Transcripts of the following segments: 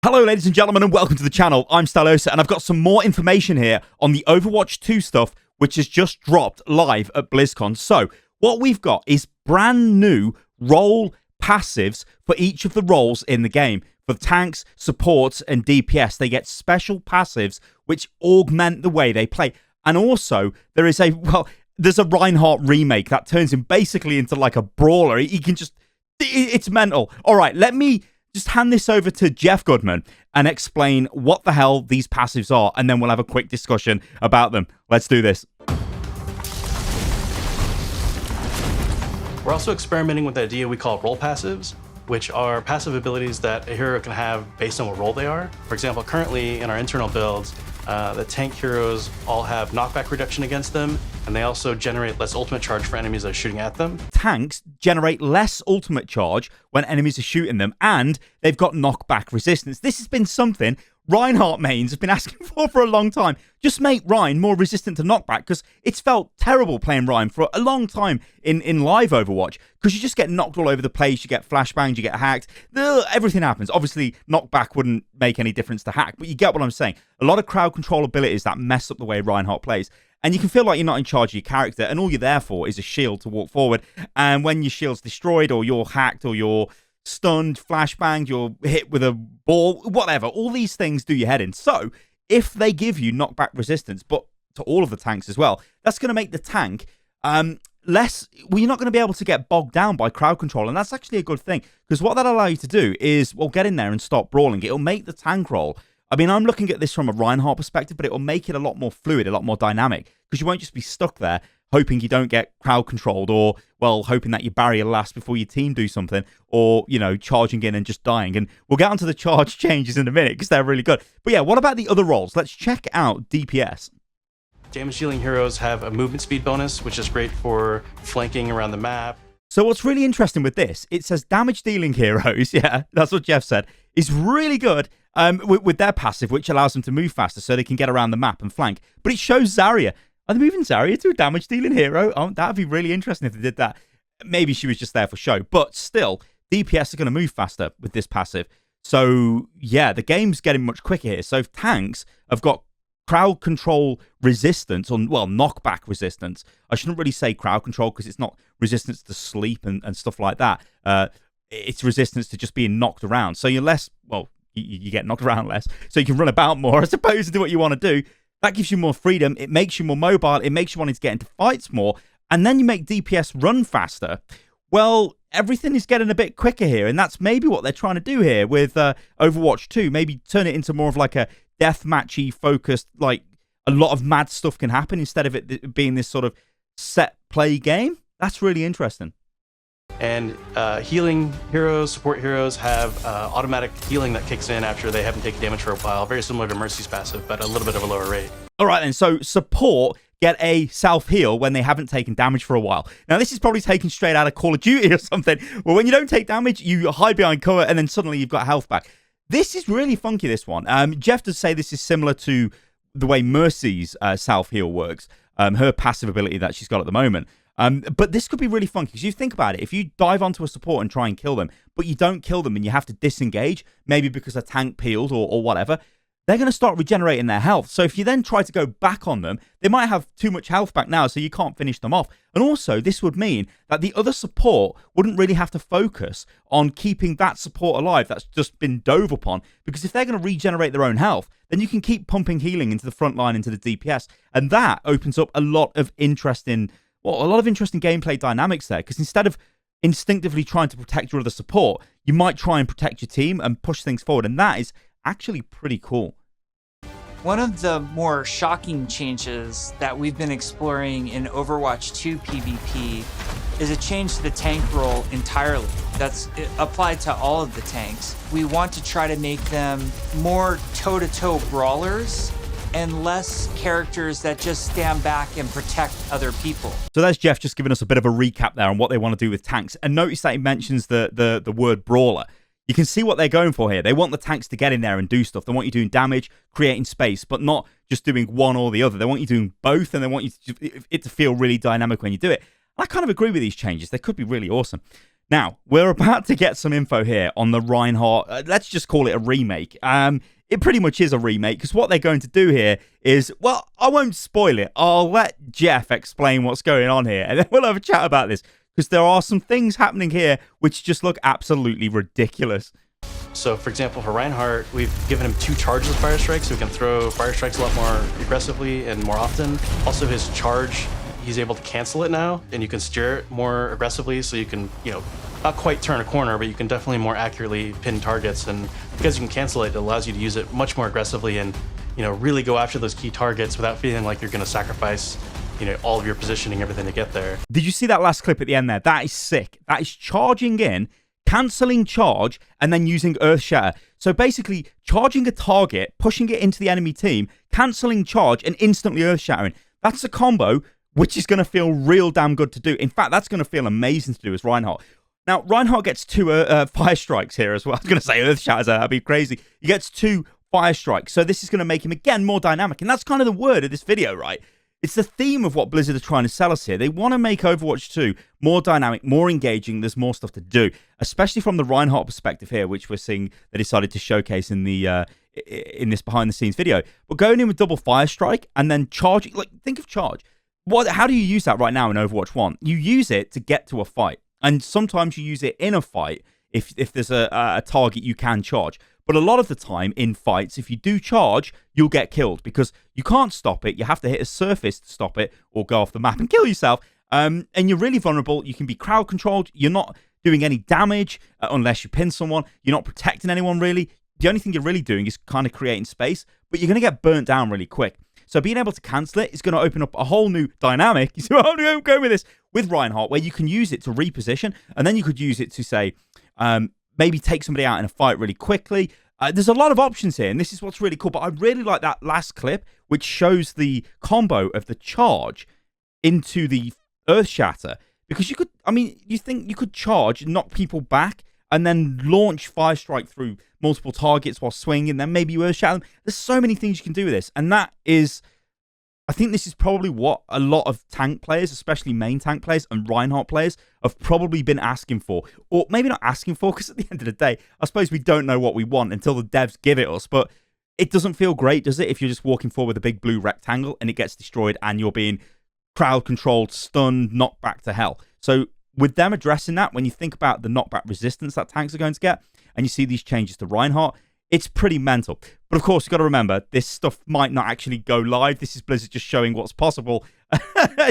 Hello ladies and gentlemen and welcome to the channel. I'm Stylosa and I've got some more information here on the Overwatch 2 stuff which has just dropped live at BlizzCon. So what we've got is brand new role passives for each of the roles in the game. For tanks, supports and DPS, they get special passives which augment the way they play. And also there is there's a Reinhardt remake that turns him basically into like a brawler. He can just, it's mental. All right, let me just hand this over to Jeff Goodman and explain what the hell these passives are, and then we'll have a quick discussion about them. Let's do this. We're also experimenting with the idea we call role passives, which are passive abilities that a hero can have based on what role they are. For example, currently in our internal builds, the tank heroes all have knockback reduction against them, and they also generate less ultimate charge for enemies that are shooting at them. Tanks generate less ultimate charge when enemies are shooting them, and they've got knockback resistance. This has been something Reinhardt mains have been asking for a long time. Just make Rein more resistant to knockback, because it's felt terrible playing Rein for a long time in live Overwatch, because you just get knocked all over the place, you get flashbanged, you get hacked, everything happens. Obviously, knockback wouldn't make any difference to hack, but you get what I'm saying. A lot of crowd control abilities that mess up the way Reinhardt plays. And you can feel like you're not in charge of your character, and all you're there for is a shield to walk forward. And when your shield's destroyed, or you're hacked, or you're stunned, flashbanged, you're hit with a ball, whatever, all these things do your head in. So if they give you knockback resistance, but to all of the tanks as well, that's going to make the tank less, well, you're not going to be able to get bogged down by crowd control. And that's actually a good thing, because what that'll allow you to do is, well, get in there and stop brawling. It'll make the tank roll. I mean, I'm looking at this from a Reinhardt perspective, but it will make it a lot more fluid, a lot more dynamic, because you won't just be stuck there hoping you don't get crowd controlled, or, well, hoping that your barrier lasts before your team do something, or, you know, charging in and just dying. And we'll get onto the charge changes in a minute, because they're really good. But yeah, what about the other roles? Let's check out DPS. Damage dealing heroes have a movement speed bonus, which is great for flanking around the map. So what's really interesting with this, it says damage dealing heroes, yeah, that's what Jeff said, is really good with their passive, which allows them to move faster so they can get around the map and flank. But it shows Zarya. Are they moving Zarya to a damage dealing hero? Oh, that'd be really interesting if they did that. Maybe she was just there for show, but still, DPS are going to move faster with this passive. So yeah, the game's getting much quicker here. So if tanks have got crowd control resistance, or, well, knockback resistance. I shouldn't really say crowd control, because it's not resistance to sleep and stuff like that. It's resistance to just being knocked around. So you're less, well, you get knocked around less, so you can run about more, I suppose, and do what you want to do. That gives you more freedom. It makes you more mobile. It makes you wanting to get into fights more. And then you make DPS run faster. Well, everything is getting a bit quicker here, and that's maybe what they're trying to do here with Overwatch 2. Maybe turn it into more of like a deathmatchy focused, like a lot of mad stuff can happen instead of it being this sort of set play game. That's really interesting. And healing heroes, support heroes have automatic healing that kicks in after they haven't taken damage for a while. Very similar to Mercy's passive, but a little bit of a lower rate. All right, then. So support get a self-heal when they haven't taken damage for a while. Now, this is probably taken straight out of Call of Duty or something. Well, when you don't take damage, you hide behind cover, and then suddenly you've got health back. This is really funky, this one. Jeff does say this is similar to the way Mercy's self-heal works, her passive ability that she's got at the moment. But this could be really funky, because you think about it, if you dive onto a support and try and kill them, but you don't kill them and you have to disengage, maybe because a tank peeled or whatever, they're going to start regenerating their health. So if you then try to go back on them, they might have too much health back now, so you can't finish them off. And also, this would mean that the other support wouldn't really have to focus on keeping that support alive that's just been dove upon, because if they're going to regenerate their own health, then you can keep pumping healing into the front line, into the DPS. And that opens up a lot of interesting gameplay dynamics there, because instead of instinctively trying to protect your other support, you might try and protect your team and push things forward, and that is actually pretty cool. One of the more shocking changes that we've been exploring in Overwatch 2 PvP is a change to the tank role entirely. That's applied to all of the tanks. We want to try to make them more toe-to-toe brawlers and less characters that just stand back and protect other people. So there's Jeff just giving us a bit of a recap there on what they want to do with tanks. And notice that he mentions the word brawler. You can see what they're going for here. They want the tanks to get in there and do stuff. They want you doing damage, creating space, but not just doing one or the other. They want you doing both, and they want it to feel really dynamic when you do it. I kind of agree with these changes. They could be really awesome. Now, we're about to get some info here on the Reinhardt. Let's just call it a remake. It pretty much is a remake, because what they're going to do here is, well, I won't spoil it. I'll let Jeff explain what's going on here, and then we'll have a chat about this, because there are some things happening here which just look absolutely ridiculous. So, for example, for Reinhardt, we've given him 2 charges of fire strikes, so he can throw fire strikes a lot more aggressively and more often. Also, his charge, he's able to cancel it now, and you can steer it more aggressively, so you can, not quite turn a corner, but you can definitely more accurately pin targets. And because you can cancel it, it allows you to use it much more aggressively and, really go after those key targets without feeling like you're going to sacrifice, all of your positioning, everything to get there. Did you see that last clip at the end there? That is sick. That is charging in, cancelling charge, and then using Earth Shatter. So basically, charging a target, pushing it into the enemy team, cancelling charge, and instantly Earth Shattering. That's a combo which is going to feel real damn good to do. In fact, that's going to feel amazing to do as Reinhardt. Now, Reinhardt gets 2 fire strikes here as well. I was going to say Earth Shatters, that'd be crazy. He gets 2 fire strikes. So this is going to make him, again, more dynamic. And that's kind of the word of this video, right? It's the theme of what Blizzard are trying to sell us here. They want to make Overwatch 2 more dynamic, more engaging. There's more stuff to do, especially from the Reinhardt perspective here, which we're seeing they decided to showcase in the in this behind-the-scenes video. But going in with double fire strike and then charging, like, think of charge. How do you use that right now in Overwatch 1? You use it to get to a fight. And sometimes you use it in a fight if there's a target you can charge. But a lot of the time in fights, if you do charge, you'll get killed because you can't stop it. You have to hit a surface to stop it or go off the map and kill yourself. And you're really vulnerable. You can be crowd controlled. You're not doing any damage unless you pin someone. You're not protecting anyone, really. The only thing you're really doing is kind of creating space, but you're going to get burnt down really quick. So being able to cancel it is going to open up a whole new dynamic. You see where I'm going with this? With Reinhardt, where you can use it to reposition, and then you could use it to, say, maybe take somebody out in a fight really quickly. There's a lot of options here, and this is what's really cool. But I really like that last clip, which shows the combo of the charge into the Earth Shatter. Because you could, you think you could charge, knock people back, and then launch Fire Strike through multiple targets while swinging, and then maybe you Earth Shatter them. There's so many things you can do with this, and that is, I think this is probably what a lot of tank players, especially main tank players and Reinhardt players, have probably been asking for. Or maybe not asking for, because at the end of the day, I suppose we don't know what we want until the devs give it us, but it doesn't feel great, does it, if you're just walking forward with a big blue rectangle and it gets destroyed and you're being crowd controlled, stunned, knocked back to hell. So with them addressing that, when you think about the knockback resistance that tanks are going to get, and you see these changes to Reinhardt, it's pretty mental. But of course, you've got to remember, this stuff might not actually go live. This is Blizzard just showing what's possible.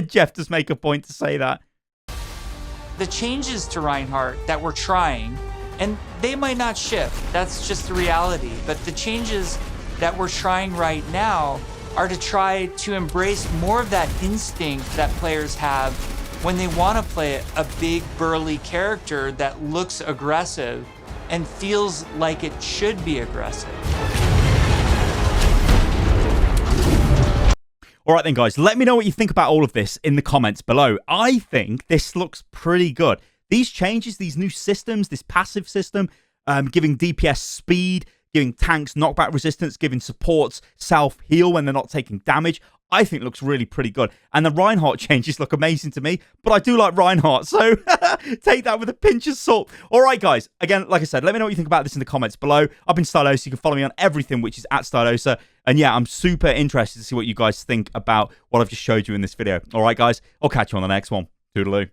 Jeff does make a point to say that. The changes to Reinhardt that we're trying, and they might not ship, that's just the reality, but the changes that we're trying right now are to try to embrace more of that instinct that players have when they want to play a big, burly character that looks aggressive and feels like it should be aggressive. All right then, guys, let me know what you think about all of this in the comments below. I think this looks pretty good. These changes, these new systems, this passive system, giving DPS speed, giving tanks knockback resistance, giving supports self-heal when they're not taking damage, I think looks really pretty good. And the Reinhardt changes look amazing to me, but I do like Reinhardt, so take that with a pinch of salt. All right, guys, again, like I said, let me know what you think about this in the comments below. I've been Stylosa. You can follow me on everything, which is @Stylosa. And yeah, I'm super interested to see what you guys think about what I've just showed you in this video. All right, guys, I'll catch you on the next one. Toodaloo.